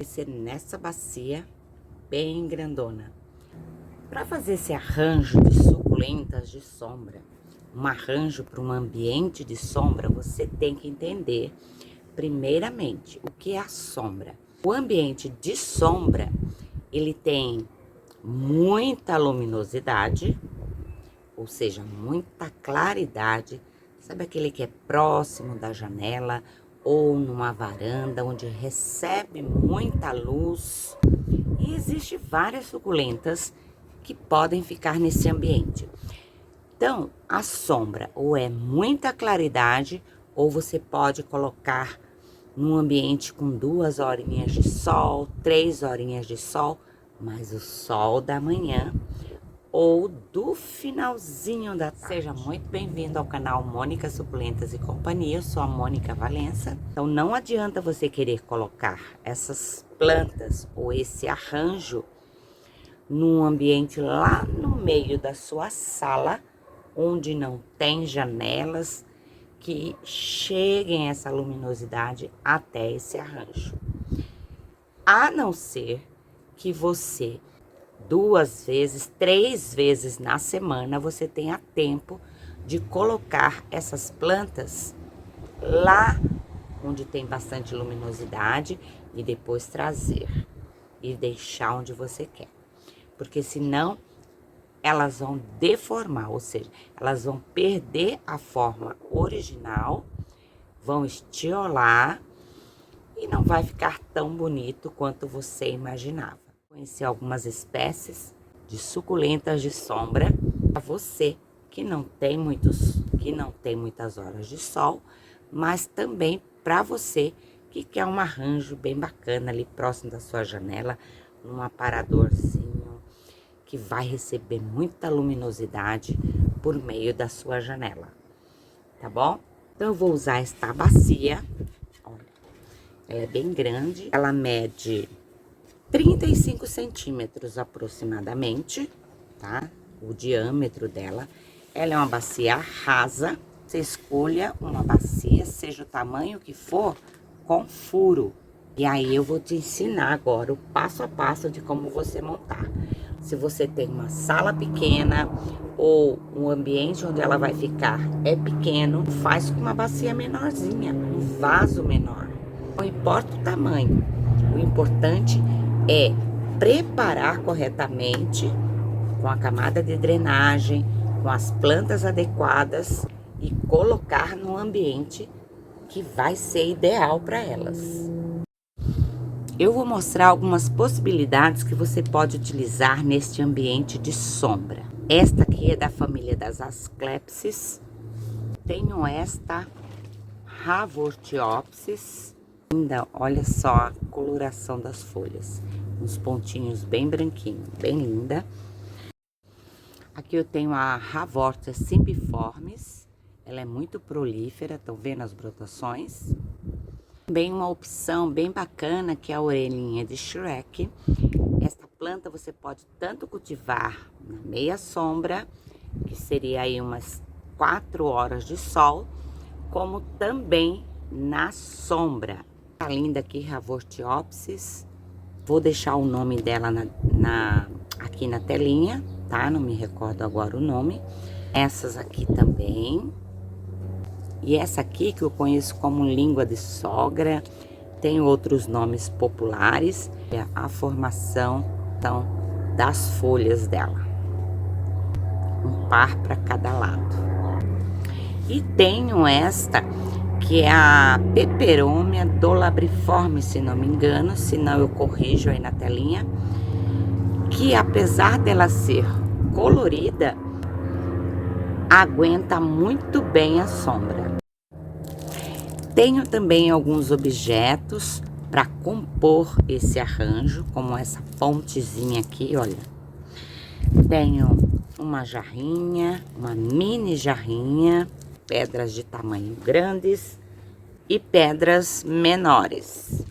Vai ser nessa bacia bem grandona. Para fazer esse arranjo de suculentas de sombra, um arranjo para um ambiente de sombra, você tem que entender, primeiramente, o que é a sombra. O ambiente de sombra, ele tem muita luminosidade, ou seja, muita claridade. Sabe aquele que é próximo da janela ou numa varanda onde recebe muita luz? E existe várias suculentas que podem ficar nesse ambiente. Então, a sombra ou é muita claridade ou você pode colocar num ambiente com 2 horinhas de sol, 3 horinhas de sol, mas o sol da manhã ou do finalzinho da tarde. Seja muito bem-vindo ao canal Mônica Suculentas e Companhia. Eu sou a Mônica Valença. Então não adianta você querer colocar essas plantas ou esse arranjo num ambiente lá no meio da sua sala, onde não tem janelas que cheguem essa luminosidade até esse arranjo. A não ser que você 2 vezes, 3 vezes na semana, você tenha tempo de colocar essas plantas lá onde tem bastante luminosidade e depois trazer e deixar onde você quer. Porque senão elas vão deformar, ou seja, elas vão perder a forma original, vão estiolar e não vai ficar tão bonito quanto você imaginava. Conheci algumas espécies de suculentas de sombra para você que não tem muitas horas de sol, mas também para você que quer um arranjo bem bacana ali próximo da sua janela, num aparadorzinho que vai receber muita luminosidade por meio da sua janela, tá bom? Então eu vou usar esta bacia, olha, ela é bem grande, ela mede 35 centímetros aproximadamente, tá? O diâmetro dela. Ela é uma bacia rasa. Você escolha uma bacia, seja o tamanho que for, com furo. E aí eu vou te ensinar agora o passo a passo de como você montar. Se você tem uma sala pequena ou um ambiente onde ela vai ficar é pequeno, faz com uma bacia menorzinha, um vaso menor. Não importa o tamanho, o importante é preparar corretamente com a camada de drenagem, com as plantas adequadas e colocar no ambiente que vai ser ideal para elas. Eu vou mostrar algumas possibilidades que você pode utilizar neste ambiente de sombra. Esta aqui é da família das Asclepsis. Tenho esta Haworthiopsis. Ainda, olha só a coloração das folhas. Uns pontinhos bem branquinhos, bem linda. Aqui eu tenho a Haworthia cymbiformis. Ela é muito prolífera, estão vendo as brotações? Também uma opção bem bacana que é a orelhinha de Shrek. Esta planta você pode tanto cultivar na meia sombra, que seria aí umas 4 horas de sol, como também na sombra. Tá linda aqui, Haworthiopsis. Vou deixar o nome dela aqui na telinha, tá? Não me recordo agora o nome. Essas aqui também. E essa aqui que eu conheço como língua de sogra, tem outros nomes populares, é a formação então, das folhas dela. Um par para cada lado. E tenho esta, que é a Peperomia dolabriforme, se não me engano, se não eu corrijo aí na telinha, que apesar dela ser colorida, aguenta muito bem a sombra. Tenho também alguns objetos para compor esse arranjo, como essa pontezinha aqui, olha. Tenho uma jarrinha, uma mini jarrinha, pedras de tamanho grandes e pedras menores.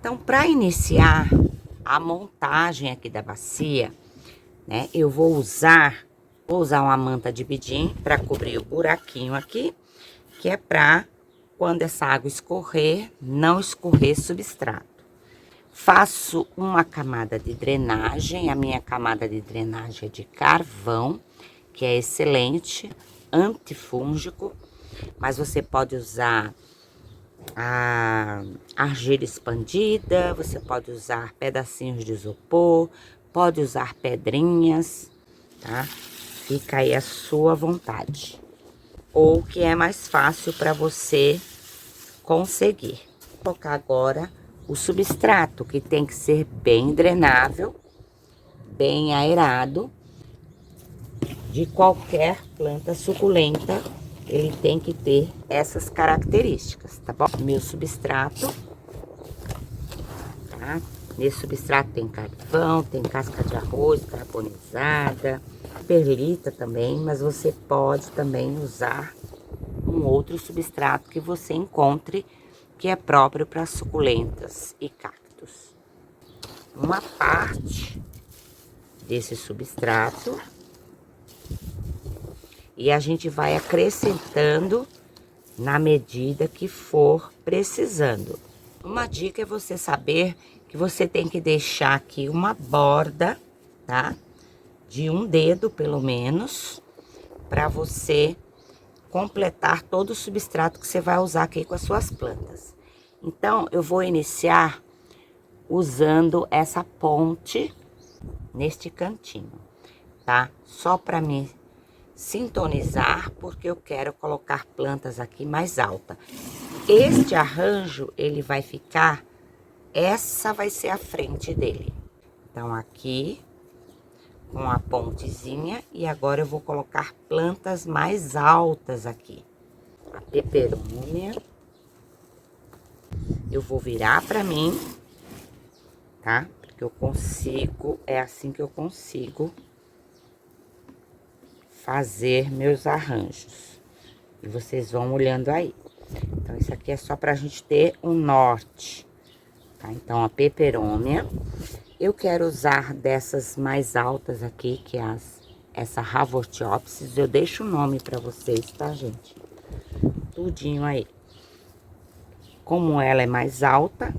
Então, para iniciar a montagem aqui da bacia, né, eu vou usar uma manta de bidim para cobrir o buraquinho aqui, que é para quando essa água escorrer, não escorrer substrato. Faço uma camada de drenagem. A minha camada de drenagem é de carvão, que é excelente, antifúngico, mas você pode usar a argila expandida, você pode usar pedacinhos de isopor, pode usar pedrinhas, tá? Fica aí a sua vontade. Ou o que é mais fácil para você conseguir. Vou colocar agora o substrato, que tem que ser bem drenável, bem aerado. De qualquer planta suculenta, ele tem que ter essas características, tá bom? Meu substrato, tá? Nesse substrato tem carvão, tem casca de arroz carbonizada, perlita também, mas você pode também usar um outro substrato que você encontre que é próprio para suculentas e cactos. Uma parte desse substrato e a gente vai acrescentando na medida que for precisando. Uma dica é você saber que você tem que deixar aqui uma borda, tá? De um dedo, pelo menos, para você completar todo o substrato que você vai usar aqui com as suas plantas. Então, eu vou iniciar usando essa ponte neste cantinho, tá? Só para me sintonizar, porque eu quero colocar plantas aqui mais alta. Este arranjo, ele vai ficar, essa vai ser a frente dele. Então, aqui, com a pontezinha, e agora eu vou colocar plantas mais altas aqui. A peperônia, eu vou virar pra mim, tá? Porque eu consigo, é assim que eu consigo fazer meus arranjos. E vocês vão olhando aí. Então, isso aqui é só pra gente ter um norte, tá? Então, a peperônia, eu quero usar dessas mais altas aqui, que é essa Haworthiopsis. Eu deixo o nome pra vocês, tá, gente? Tudinho aí. Como ela é mais alta,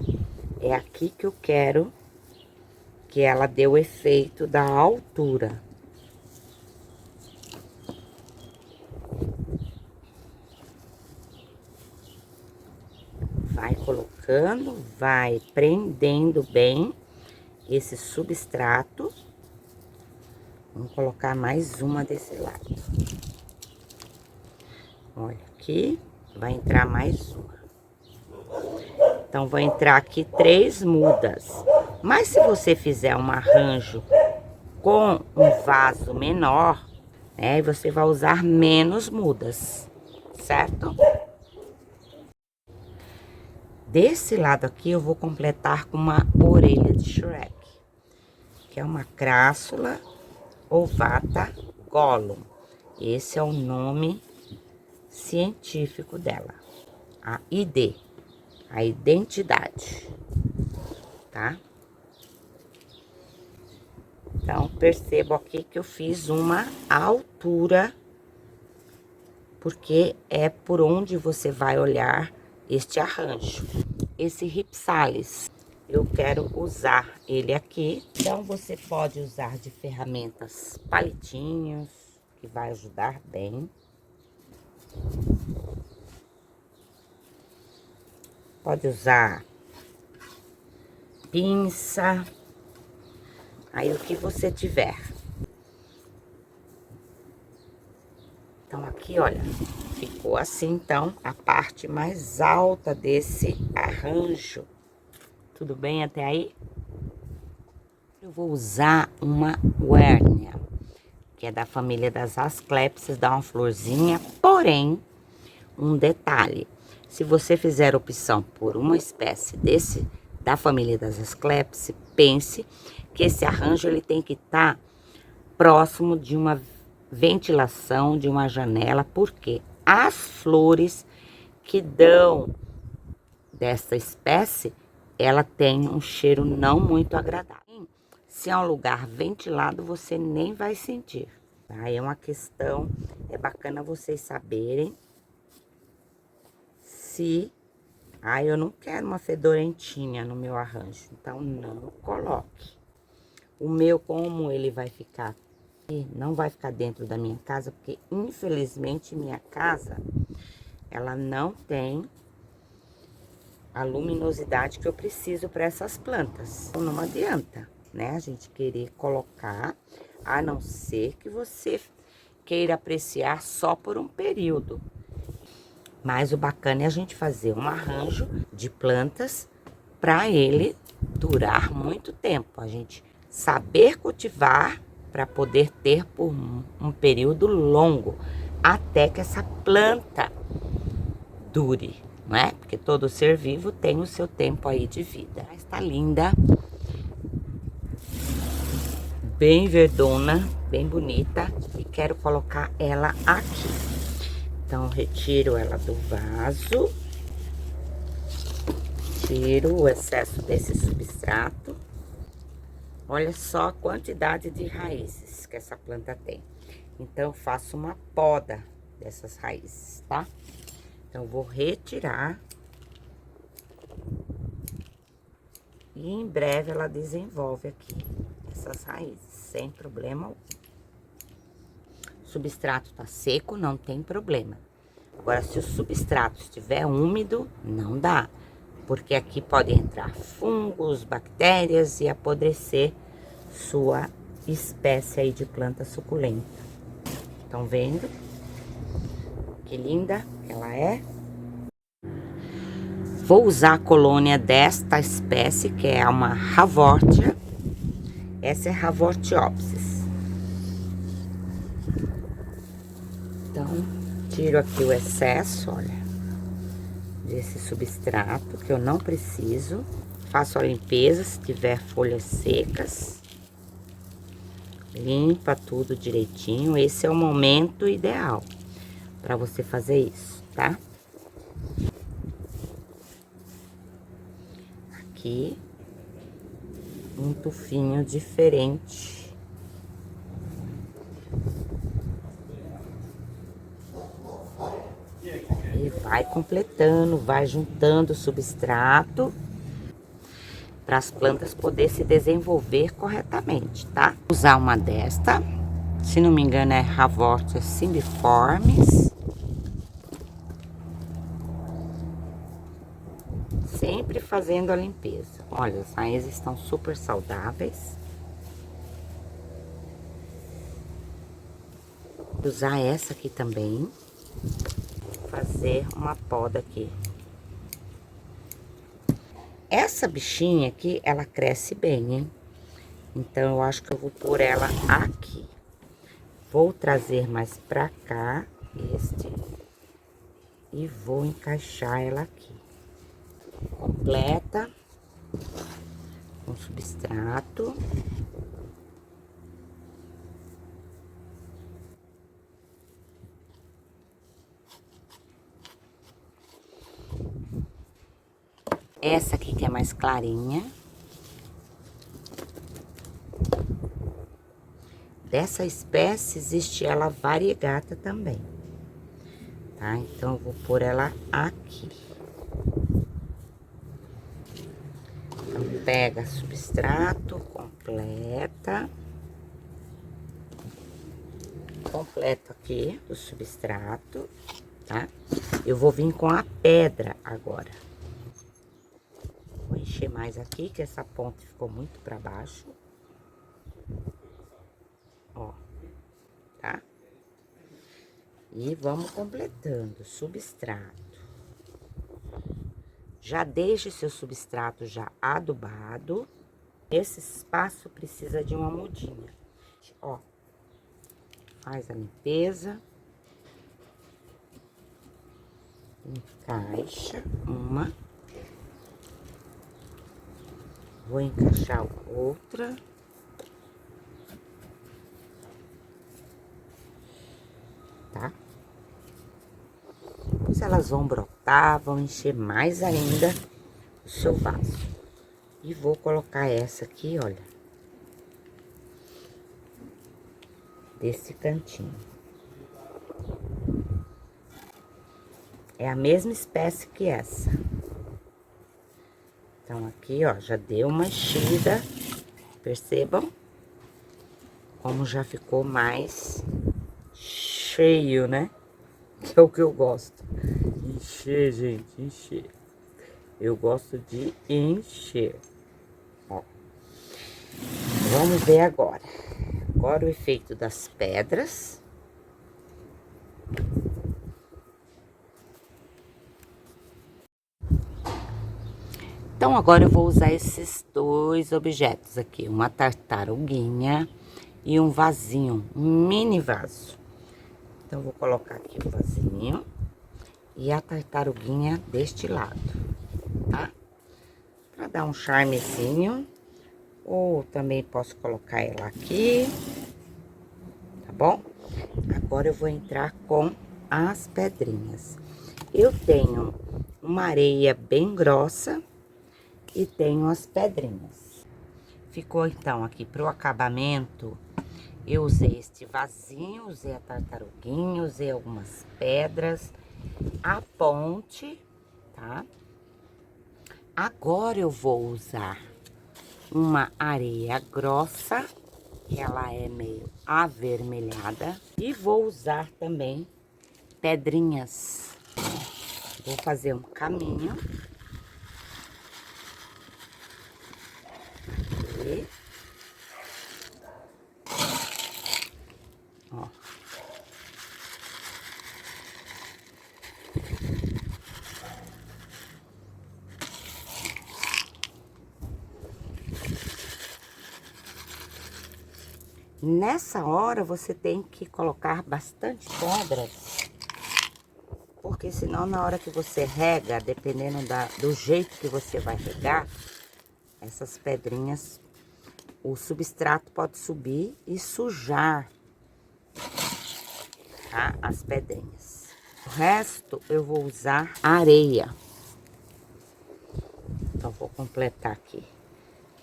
é aqui que eu quero que ela dê o efeito da altura. Vai colocando, vai prendendo bem esse substrato. Vamos colocar mais uma desse lado. Olha aqui, vai entrar mais uma. Então, vou entrar aqui 3 mudas. Mas se você fizer um arranjo com um vaso menor, né, você vai usar menos mudas, certo? Desse lado aqui, eu vou completar com uma orelha de Shrek, que é uma crassula ovata gollum. Esse é o nome científico dela, a ID, a identidade, tá? Então, percebo aqui que eu fiz uma altura, porque é por onde você vai olhar este arranjo. Esse Rhipsalis, eu quero usar ele aqui. Então, você pode usar de ferramentas palitinhos, que vai ajudar bem. Pode usar pinça, aí o que você tiver. Então, aqui, olha, ficou assim, então, a parte mais alta desse arranjo. Tudo bem até aí? Eu vou usar uma Wernia, que é da família das Asclepses, dá uma florzinha, porém, um detalhe. Se você fizer opção por uma espécie desse, da família das Asclepses, pense que esse arranjo ele tem que estar próximo de uma ventilação, de uma janela, porque as flores que dão dessa espécie, ela tem um cheiro não muito agradável. Se é um lugar ventilado, você nem vai sentir, tá? É uma questão, é bacana vocês saberem se Ah, eu não quero uma fedorentinha no meu arranjo, então não coloque. O meu, como ele vai ficar, não vai ficar dentro da minha casa, porque infelizmente minha casa, ela não tem a luminosidade que eu preciso para essas plantas. Então, não adianta, né, a gente querer colocar, a não ser que você queira apreciar só por um período. Mas o bacana é a gente fazer um arranjo de plantas para ele durar muito tempo. A gente saber cultivar para poder ter por um período longo, até que essa planta dure, não é? Porque todo ser vivo tem o seu tempo aí de vida. Está linda, bem verdona, bem bonita, e quero colocar ela aqui. Então, retiro ela do vaso, tiro o excesso desse substrato. Olha só a quantidade de raízes que essa planta tem. Então, eu faço uma poda dessas raízes, tá? Então, eu vou retirar. E em breve ela desenvolve aqui essas raízes, sem problema algum. O substrato tá seco, não tem problema. Agora, se o substrato estiver úmido, não dá. Porque aqui pode entrar fungos, bactérias e apodrecer sua espécie aí de planta suculenta. Estão vendo? Que linda ela é. Vou usar a colônia desta espécie, que é uma Haworthia. Essa é Haworthiopsis. Então, tiro aqui o excesso, olha, desse substrato, que eu não preciso. Faço a limpeza, se tiver folhas secas. Limpa tudo direitinho. Esse é o momento ideal para você fazer isso, tá? Aqui, um tufinho diferente. E vai completando, vai juntando o substrato para as plantas poderem se desenvolver corretamente, tá? Vou usar uma desta, se não me engano é Haworthia cymbiformis. Sempre fazendo a limpeza. Olha, as raízes estão super saudáveis. Vou usar essa aqui também. Fazer uma poda aqui. Essa bichinha aqui, ela cresce bem, hein? Então, eu acho que eu vou pôr ela aqui. Vou trazer mais pra cá, este. E vou encaixar ela aqui. Completa. Com substrato. Essa aqui que é mais clarinha. Dessa espécie existe ela variegata também, tá? Então, eu vou pôr ela aqui. Então, pega substrato, completa. Completo aqui o substrato, tá? Eu vou vir com a pedra agora. Vou encher mais aqui, que essa ponta ficou muito pra baixo. Ó, tá? E vamos completando substrato. Já deixe seu substrato já adubado. Esse espaço precisa de uma mudinha. Ó, faz a limpeza. Encaixa uma. Vou encaixar outra. Tá? Depois elas vão brotar, vão encher mais ainda o seu vaso. E vou colocar essa aqui, olha. Desse cantinho. É a mesma espécie que essa. Então, aqui, ó, já deu uma enchida. Percebam como já ficou mais cheio, né? Que é o que eu gosto. Encher, gente, encher. Eu gosto de encher. Ó. Vamos ver agora. Agora o efeito das pedras. Então, agora eu vou usar esses dois objetos aqui. Uma tartaruguinha e um vasinho, um mini vaso. Então, eu vou colocar aqui o vasinho e a tartaruguinha deste lado, tá? Pra dar um charmezinho. Ou também posso colocar ela aqui, tá bom? Agora eu vou entrar com as pedrinhas. Eu tenho uma areia bem grossa e tenho as pedrinhas. Ficou então aqui pro acabamento. Eu usei este vasinho, usei a tartaruguinha, usei algumas pedras, a ponte, tá? Agora eu vou usar uma areia grossa, que ela é meio avermelhada, e vou usar também pedrinhas. Vou fazer um caminho. Aqui. Ó. Nessa hora você tem que colocar bastante pedras, porque senão na hora que você rega, dependendo do jeito que você vai regar, essas pedrinhas, o substrato pode subir e sujar, tá? As pedrinhas. O resto eu vou usar areia. Então vou completar aqui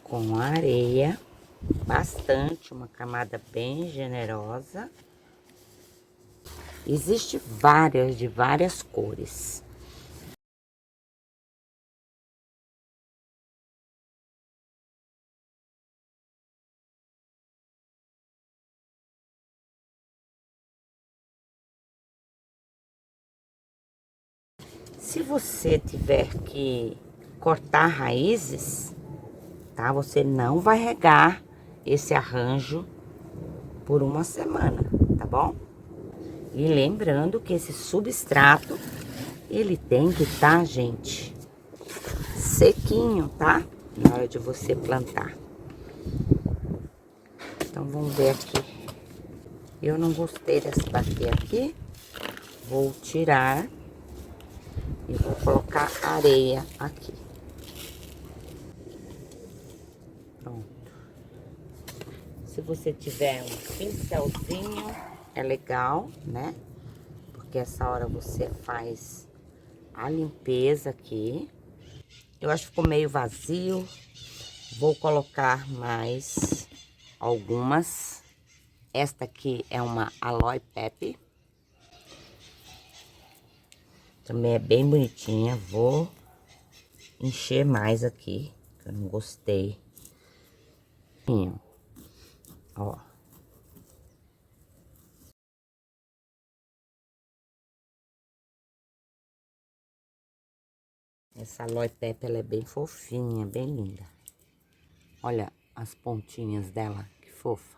com areia, bastante, uma camada bem generosa. Existe várias, de várias cores. Se você tiver que cortar raízes, tá? Você não vai regar esse arranjo por uma semana, tá bom? E lembrando que esse substrato, ele tem que estar, gente, sequinho, tá? Na hora de você plantar. Então, vamos ver aqui. Eu não gostei desse daqui aqui. Vou tirar e vou colocar areia aqui. Pronto. Se você tiver um pincelzinho, é legal, né? Porque essa hora você faz a limpeza aqui. Eu acho que ficou meio vazio. Vou colocar mais algumas. Esta aqui é uma Aloe Pepe. Também é bem bonitinha. Vou encher mais aqui, que eu não gostei. Ó. Essa Aloe Pepe, ela é bem fofinha, bem linda. Olha as pontinhas dela, que fofa.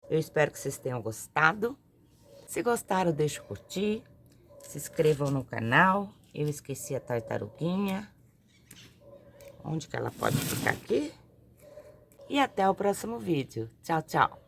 Eu espero que vocês tenham gostado. Se gostaram, deixa o curtir. Se inscrevam no canal. Eu esqueci a tartaruguinha. Onde que ela pode ficar aqui? E até o próximo vídeo. Tchau, tchau.